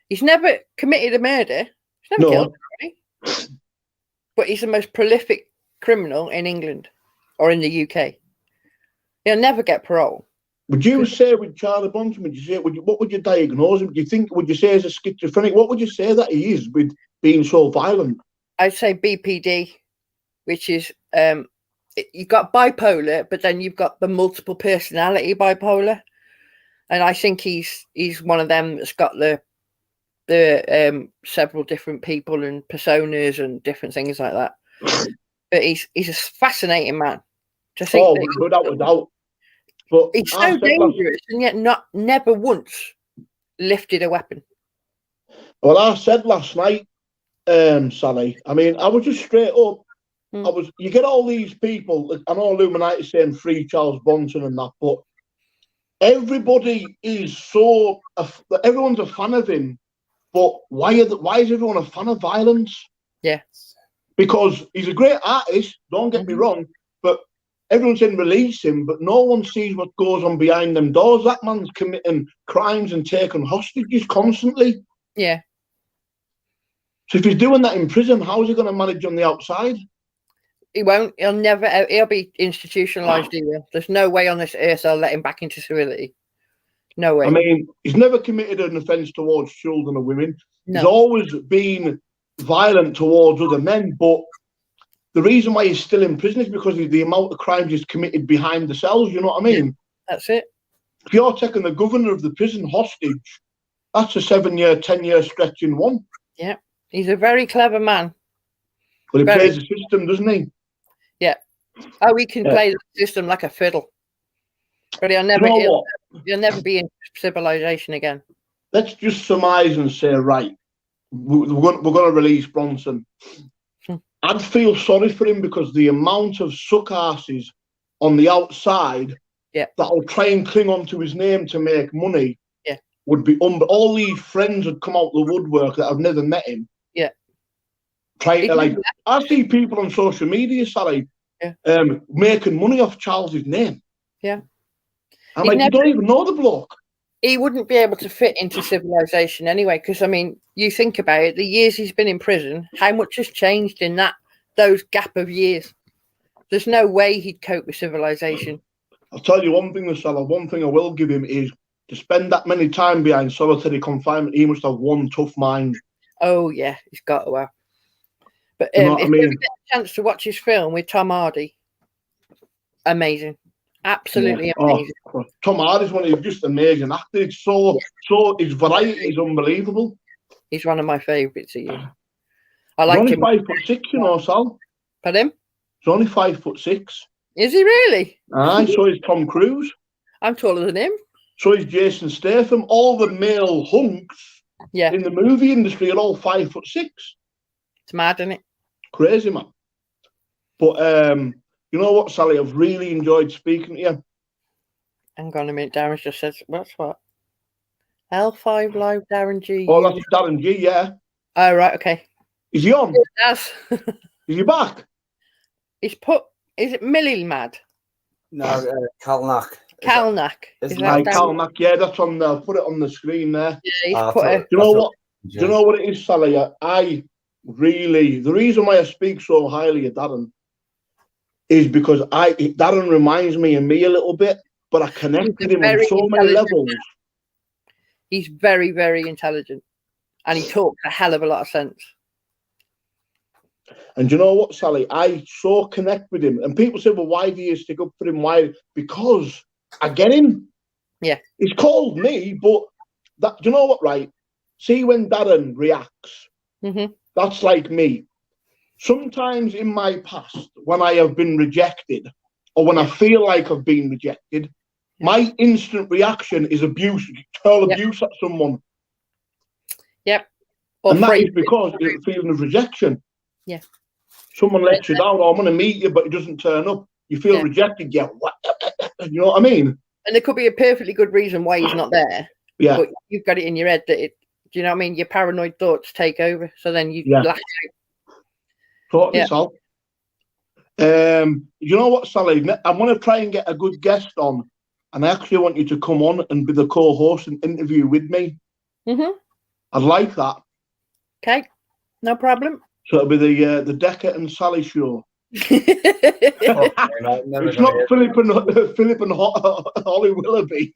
He's never committed a murder. He's never killed anybody. But he's the most prolific criminal in England or in the UK. He'll never get parole. Would you say with Charlie Bronson, what would you diagnose him? Would you say he's a schizophrenic? What would you say that he is with being so violent? I'd say BPD, which is you've got bipolar, but then you've got the multiple personality bipolar. And I think he's one of them that's got the several different people and personas and different things like that. But he's a fascinating man. To think without a doubt. But he's so dangerous and yet never once lifted a weapon. Well, I said last night, Sally, I mean, I was just straight up. You get all these people, I know Illuminati saying free Charles Bronson and that, but everybody is everyone's a fan of him. But why is everyone a fan of violence? Yeah. Because he's a great artist, don't get me wrong, but everyone's saying release him, but no one sees what goes on behind them doors. That man's committing crimes and taking hostages constantly. Yeah. So if he's doing that in prison, how is he going to manage on the outside? He won't. He'll be institutionalized. There's no way on this earth they'll let him back into civility. No way. I mean, he's never committed an offence towards children or women. No. He's always been violent towards other men, but the reason why he's still in prison is because of the amount of crimes he's committed behind the cells, you know what I mean? Yeah, that's it. If you're taking the governor of the prison hostage, that's a 7-year, 10-year stretch in one. Yeah, he's a very clever man. But he plays the system, doesn't he? Yeah. Oh, he can play the system like a fiddle. But he'll never be in civilization again. Let's just surmise and say, right, we're going to release Bronson. I'd feel sorry for him because the amount of suckasses on the outside that'll try and cling on to his name to make money would be all these friends would come out the woodwork that have never met him. Yeah. Trying to I see people on social media, Sally, making money off Charles's name. Yeah. I'm like, you don't even know the bloke. He wouldn't be able to fit into civilization anyway, because I mean, you think about it, the years he's been in prison, how much has changed in those gap of years? There's no way he'd cope with civilization. I'll tell you one thing, one thing I will give him is to spend that many time behind solitary confinement, he must have one tough mind. Oh yeah, he's got to have. But if you ever get a chance to watch his film with Tom Hardy, amazing. Absolutely amazing. Tom Hardy's he's just amazing actor. It's his variety is unbelievable. He's one of my favourites. I like him. He's only 5'6", you know, Sal. Pardon? He's only 5'6". Is he really? Aye, so is Tom Cruise. I'm taller than him. So is Jason Statham. All the male hunks in the movie industry are all 5'6". It's mad, isn't it? Crazy, man. But you know what, Sally? I've really enjoyed speaking to you. Hang on a minute. Darren just says, what's what? L5 Live, Darren G. Oh, that's Darren G, yeah. Oh, right, okay. Is he on? Yes. Is he back? Is it Millie Mad? No, Kalnak. Kalnak. Kalnak, yeah, that's on there. I'll put it on the screen there. Yeah, he's put it. Do you know what it is, Sally? The reason why I speak so highly of Darren is because Darren reminds me of me a little bit. but I connect with him on very so many levels. He's very, very intelligent, and he talks a hell of a lot of sense. And you know what, Sally? I so connect with him. And people say, well, why do you stick up for him? Why? Because I get him. Yeah. He's called me, but that, do you know what, right? See when Darren reacts, that's like me. Sometimes in my past, when I have been rejected, or when I feel like I've been rejected, my instant reaction is abuse, hurl abuse at someone. Yep. And that is because it's a feeling of rejection. Yeah. Someone lets you down, or I'm going to meet you, but it doesn't turn up. You feel rejected. Yeah. What? You know what I mean? And there could be a perfectly good reason why he's not there. Yeah. But you've got it in your head that it, do you know what I mean? Your paranoid thoughts take over. So then you lash out. Totally, Sal. You know what, Sally? I want to try and get a good guest on, and I actually want you to come on and be the co-host and interview with me. I'd like that. Okay, no problem. So it'll be the Decker and Sally show. It's not Philip and Holly Willoughby.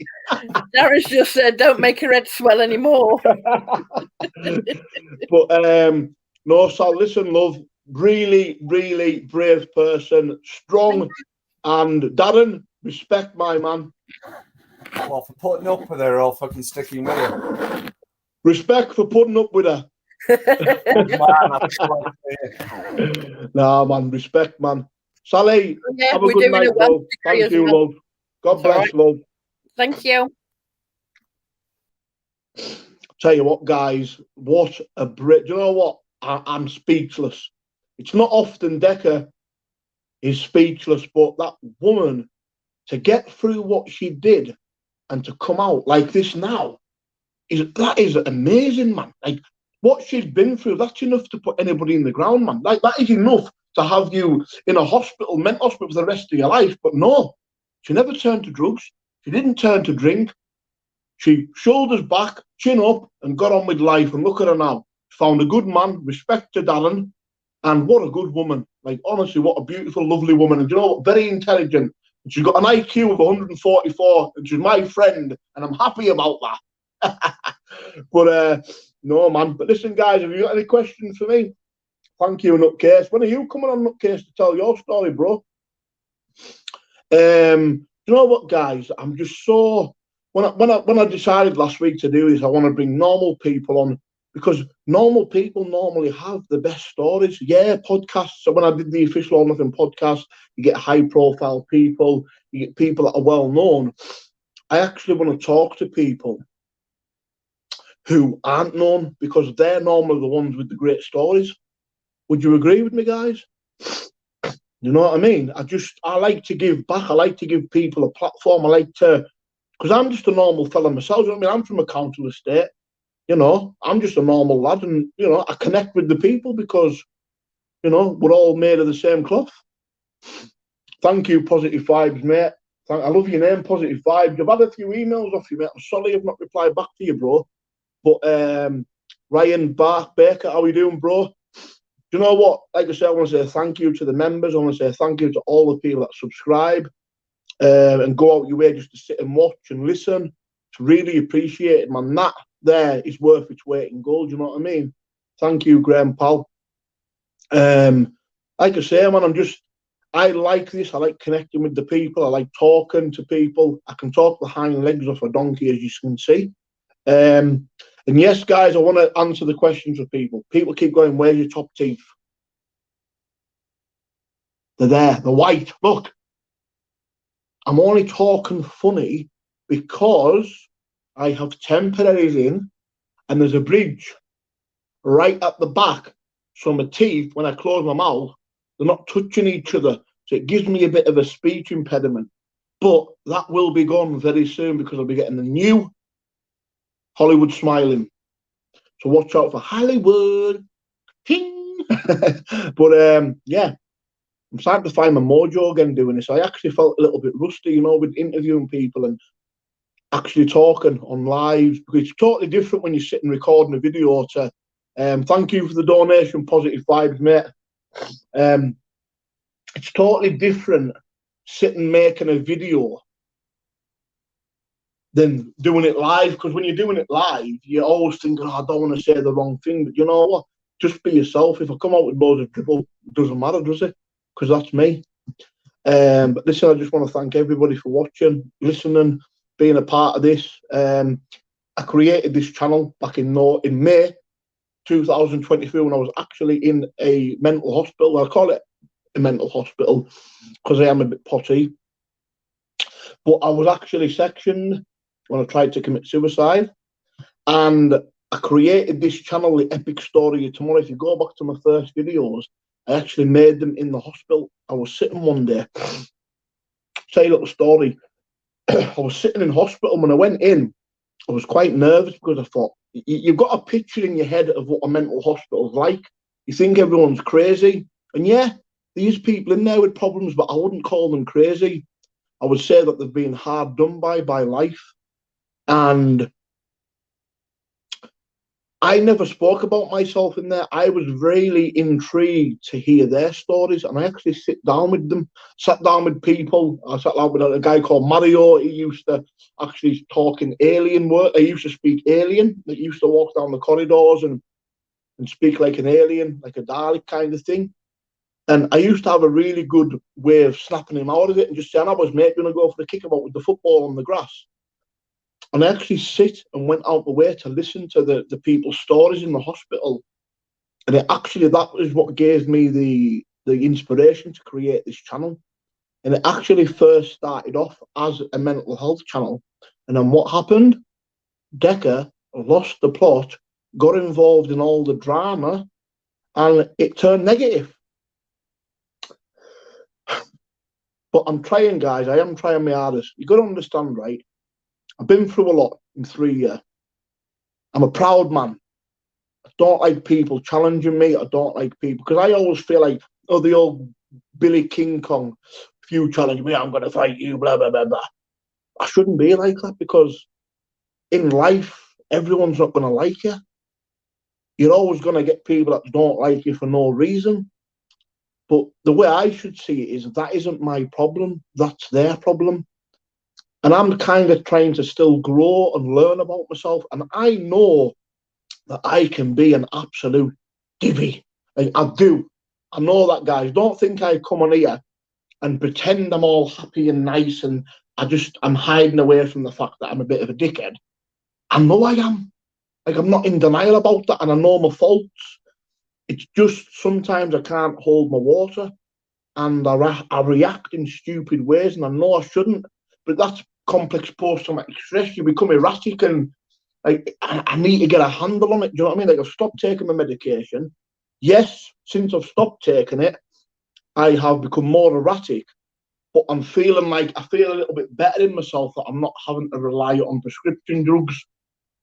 Darren's just said, don't make her head swell anymore. But no, Sal, listen, love, really, really brave person, strong, and Darren, respect my man. Well, for putting up with her or fucking sticking with her. Respect for putting up with her. Nah, man, respect, man. Sally, have a good night, love. Thank you, love. God bless, love. Thank you. Tell you what, guys, what a Brit. Do you know what? I'm speechless. It's not often Decker is speechless, but that woman, to get through what she did and to come out like this now, that is amazing, man. Like, what she's been through, that's enough to put anybody in the ground, man. Like, that is enough to have you in a hospital, mental hospital for the rest of your life. But no, she never turned to drugs. She didn't turn to drink. She shoulders back, chin up, and got on with life. And look at her now. Found a good man, respect to Darren, and what a good woman. Like, honestly, what a beautiful, lovely woman. And you know what? Very intelligent. And she's got an IQ of 144, and she's my friend, and I'm happy about that. But no, man. But listen, guys, have you got any questions for me? Thank you, Nutcase. When are you coming on, Nutcase, to tell your story, bro? You know what, guys? I'm just so... When I decided last week to do this, I want to bring normal people on, because normal people normally have the best stories. Yeah, podcasts. So when I did the Official or Nothing podcast, you get high-profile people. You get people that are well-known. I actually want to talk to people who aren't known, because they're normally the ones with the great stories. Would you agree with me, guys? You know what I mean? I like to give back. I like to give people a platform. I like to, because I'm just a normal fella myself. You know what I mean? I'm from a council estate. You know, I'm just a normal lad, and, you know, I connect with the people because, you know, we're all made of the same cloth. Thank you, Positive Vibes, mate. I love your name, Positive Vibes. I've had a few emails off you, mate. I'm sorry I've not replied back to you, bro. But Ryan Baker, how are you doing, bro? Do you know what? Like I said, I want to say thank you to the members. I want to say thank you to all the people that subscribe and go out your way just to sit and watch and listen. It's really appreciated, man. That there is worth its weight in gold. You know what I mean? Thank you, Graham Powell. Like I say, man, I like this. I like connecting with the people. I like talking to people. I can talk the hind legs off a donkey, as you can see. And yes, guys, I want to answer the questions for people. People keep going, where's your top teeth? They're there. They're white. Look. I'm only talking funny because I have temporaries in, and there's a bridge right at the back. So my teeth, when I close my mouth, they're not touching each other. So it gives me a bit of a speech impediment. But that will be gone very soon, because I'll be getting a new Hollywood smiling. So watch out for Hollywood. Ting! But yeah, I'm starting to find my mojo again doing this. I actually felt a little bit rusty, you know, with interviewing people and actually talking on lives, because it's totally different when you're sitting recording a video to thank you for the donation, Positive Vibes, mate. It's totally different sitting making a video than doing it live. Because when you're doing it live, you're always thinking, oh, I don't want to say the wrong thing. But you know what? Just be yourself. If I come out with loads of dribble, it doesn't matter, does it? Because that's me. But listen, I just want to thank everybody for watching, listening, being a part of this. I created this channel back in May 2023 when I was actually in a mental hospital. I call it a mental hospital because I am a bit potty. But I was actually sectioned when I tried to commit suicide. And I created this channel, The Epic Story of Tomorrow. If you go back to my first videos, I actually made them in the hospital. I was sitting one day, say a little story. I was sitting in hospital. When I went in, I was quite nervous because I thought, you've got a picture in your head of what a mental hospital is like. You think everyone's crazy. And yeah, these people in there with problems, but I wouldn't call them crazy. I would say that they've been hard done by life. And I never spoke about myself in there. I was really intrigued to hear their stories, and I actually sat down with them, sat down with people. I sat down with a guy called Mario. He used to actually talk in alien work. He used to speak alien. He used to walk down the corridors and speak like an alien, like a Dalek kind of thing. And I used to have a really good way of snapping him out of it and just saying, I was mate, going to go for the kickabout with the football on the grass. And I actually sit and went out the way to listen to the people's stories in the hospital. And that was what gave me the inspiration to create this channel. And it actually first started off as a mental health channel. And then what happened? Decker lost the plot, got involved in all the drama, and it turned negative. But I'm trying, guys. I am trying my hardest. You've got to understand, right? I've been through a lot in 3 years. I'm a proud man. I don't like people challenging me. I don't like people, because I always feel like, oh, the old Billy King Kong, if you challenge me, I'm going to fight you, blah, blah, blah, blah. I shouldn't be like that, because in life, everyone's not going to like you. You're always going to get people that don't like you for no reason. But the way I should see it is that isn't my problem. That's their problem. And I'm kind of trying to still grow and learn about myself. And I know that I can be an absolute divvy. Like, I do. I know that, guys. Don't think I come on here and pretend I'm all happy and nice and I'm hiding away from the fact that I'm a bit of a dickhead. I know I am. Like, I'm not in denial about that, and I know my faults. It's just sometimes I can't hold my water, and I react in stupid ways, and I know I shouldn't. But that's complex post-traumatic stress. You become erratic, and I need to get a handle on it. Do you know what I mean? Like, I've stopped taking my medication. Yes, since I've stopped taking it, I have become more erratic. But I'm feeling like I feel a little bit better in myself that I'm not having to rely on prescription drugs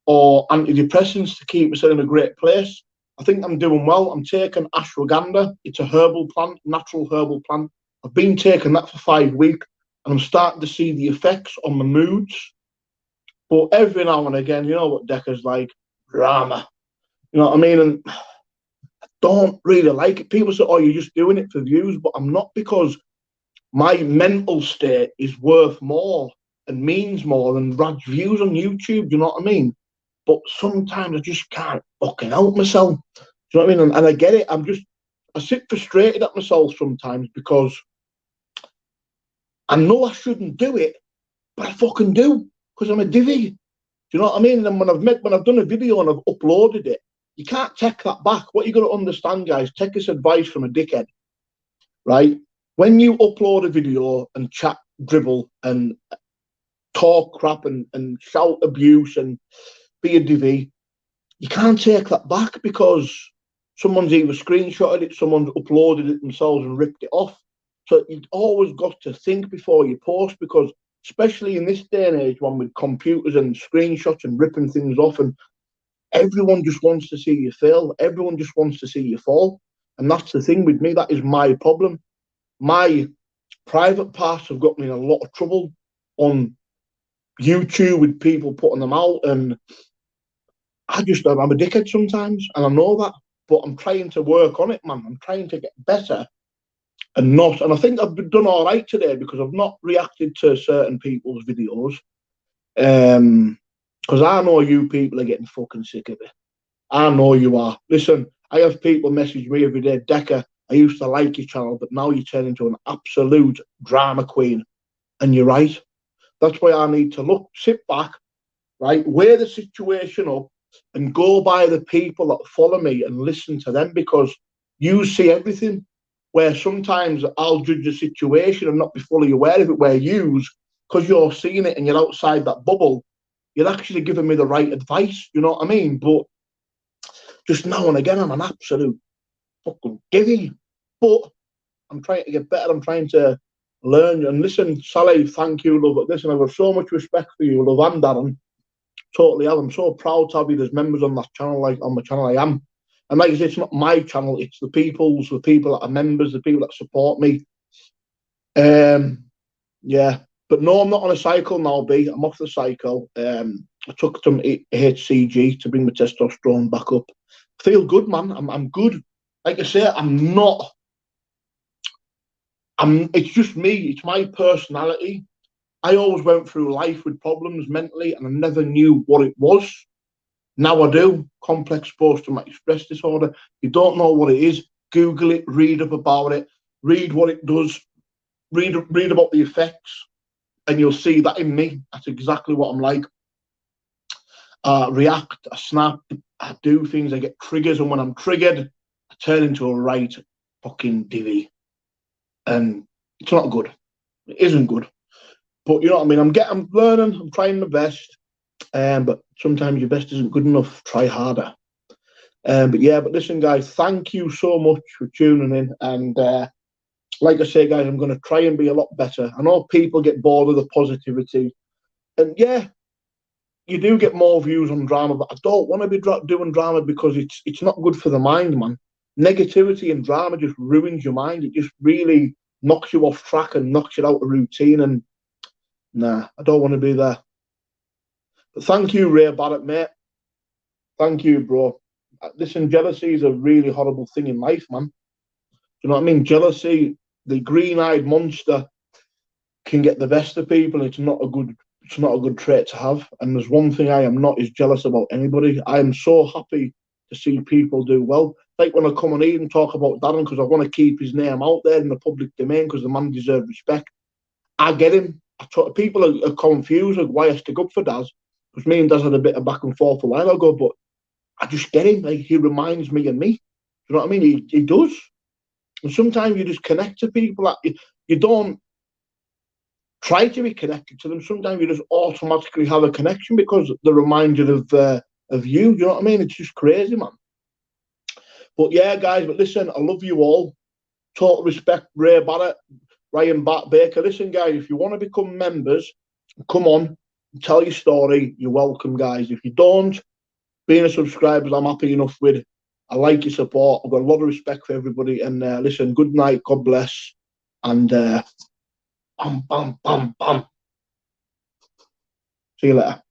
or antidepressants to keep myself in a great place. I think I'm doing well. I'm taking ashwagandha. It's a herbal plant, natural herbal plant. I've been taking that for 5 weeks, and I'm starting to see the effects on my moods. But every now and again, you know what Decker's like? Drama. You know what I mean? And I don't really like it. People say, oh, you're just doing it for views. But I'm not, because my mental state is worth more and means more than Rad's views on YouTube. Do you know what I mean? But sometimes I just can't fucking help myself. Do you know what I mean? And I get it. I sit frustrated at myself sometimes, because I know I shouldn't do it, but I fucking do, because I'm a divvy. Do you know what I mean? And when I've done a video and I've uploaded it, you can't take that back. What you got to understand, guys, take this advice from a dickhead, right? When you upload a video and chat, dribble, and talk crap and shout abuse and be a divvy, you can't take that back, because someone's either screenshotted it, someone's uploaded it themselves and ripped it off. So you've always got to think before you post, because especially in this day and age, one with computers and screenshots and ripping things off, and everyone just wants to see you fail. Everyone just wants to see you fall. And that's the thing with me. That is my problem. My private parts have got me in a lot of trouble on YouTube with people putting them out, and I'm a dickhead sometimes, and I know that, but I'm trying to work on it, man. I'm trying to get better and I think I've done all right today, because I've not reacted to certain people's videos. Because I know you people are getting fucking sick of it. I know you are. Listen, I have people message me every day, Decker, I used to like your channel, but now you turn into an absolute drama queen. And you're right. That's why I need to sit back, right, weigh the situation up and go by the people that follow me and listen to them, because you see everything. Where sometimes I'll judge the situation and not be fully aware of it, where because you're seeing it and you're outside that bubble, you're actually giving me the right advice, you know what I mean? But just now and again, I'm an absolute fucking divvy. But I'm trying to get better. I'm trying to learn. And listen, Sally, thank you, love. Listen, I've got so much respect for you, love, and Darren. Totally have. I'm so proud to have you as members on that channel, like on my channel I am. And like I say, it's not my channel, it's the people that are members, the people that support me. Yeah. But no, I'm not on a cycle now, B. I'm off the cycle. I took some HCG to bring my testosterone back up. Feel good, man. I'm good. Like I say, it's just me. It's my personality. I always went through life with problems mentally, and I never knew what it was. Now I do. Complex post-traumatic stress disorder. You don't know what it is, Google it, read up about it, read what it does, read about the effects, and you'll see that in me. That's exactly what I'm like. I react, I snap, I do things, I get triggers, and when I'm triggered, I turn into a right fucking divvy. And it's not good. It isn't good. But you know what I mean? I'm learning, I'm trying my best. But sometimes your best isn't good enough. Try harder. But listen, guys, thank you so much for tuning in. And like I say, guys, I'm going to try and be a lot better. I know people get bored of the positivity. And yeah, you do get more views on drama, but I don't want to be doing drama because it's not good for the mind, man. Negativity and drama just ruins your mind. It just really knocks you off track and knocks you out of routine. And nah, I don't want to be there. But thank you, Ray Barrett, mate. Thank you, bro. Listen, jealousy is a really horrible thing in life, man. You know what I mean? Jealousy, the green-eyed monster, can get the best of people. It's not a good trait to have. And there's one thing I am not is jealous about anybody. I am so happy to see people do well. Like when I come on here and talk about Darren, because I want to keep his name out there in the public domain because the man deserves respect. I get him. People are confused with why I stick up for Daz, because me and Daz had a bit of back and forth a while ago, but I just get him. Like, he reminds me of me. You know what I mean? He does. And sometimes you just connect to people that you don't try to be connected to them. Sometimes you just automatically have a connection because they're reminded of you. You know what I mean? It's just crazy, man. But yeah, guys, but listen, I love you all. Total respect, Ray Barrett, Ryan Baker. Listen, guys, if you want to become members, come on, tell your story. You're welcome, guys. If you don't, being a subscriber, I'm happy enough with. I like your support. I've got a lot of respect for everybody. And listen, good night. God bless. And bam, bam, bam, bam. See you later.